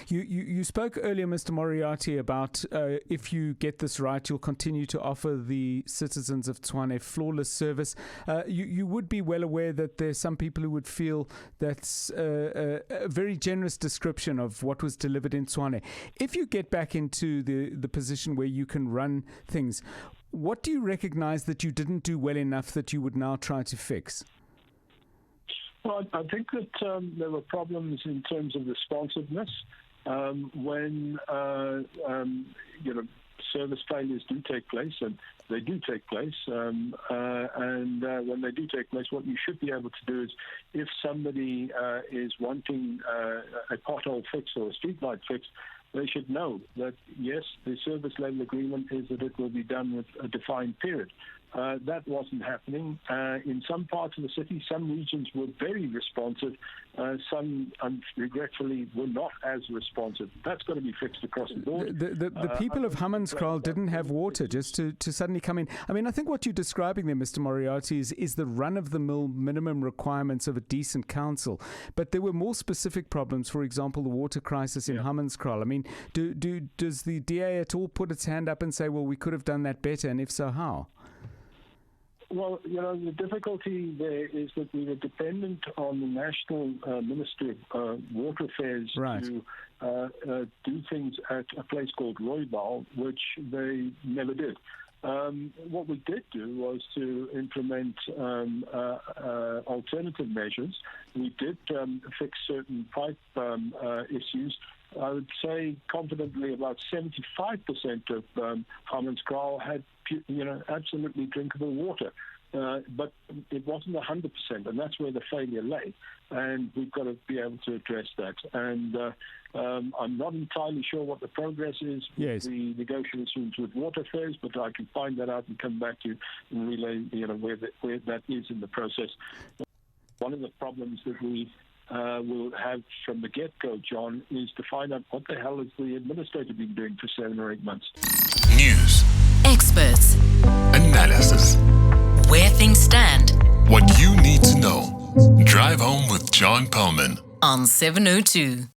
You spoke earlier, Mr. Moriarty, about if you get this right, you'll continue to offer the citizens of Tshwane flawless service. You would be well aware that there's some people who would feel that's a very generous description of what was delivered in Tshwane. If you get back into the position where you can run things, what do you recognize that you didn't do well enough that you would now try to fix? Well, I think that there were problems in terms of responsiveness when service failures do take place, and they do take place. And when they do take place, what you should be able to do is, if somebody is wanting a pothole fix or a streetlight fix, they should know that, yes, the service level agreement is that it will be done with a defined period. That wasn't happening. In some parts of the city, some regions were very responsive. Some, regretfully, were not as responsive. That's got to be fixed across the board. The people of Hammanskraal didn't have water just to suddenly come in. I mean, I think what you're describing there, Mr. Moriarty, is the run-of-the-mill minimum requirements of a decent council. But there were more specific problems, for example, the water crisis in Hammanskraal. I mean, does the DA at all put its hand up and say, well, we could have done that better, and if so, how? Well, the difficulty there is that we were dependent on the National Ministry of Water Affairs to do things at a place called Rooibal, which they never did. What we did do was to implement alternative measures. We did fix certain pipe issues. I would say confidently about 75% of Hammanskraal had absolutely drinkable water. But it wasn't 100%, and that's where the failure lay. And we've got to be able to address that. And I'm not entirely sure what the progress is with the negotiations with Water Affairs, but I can find that out and come back to you and relay, where that is in the process. One of the problems that we will have from the get-go, John, is to find out what the hell has the administrator been doing for 7 or 8 months. News. Experts. Analysis. Where things stand. What you need to know. Drive home with John Perlman On 702.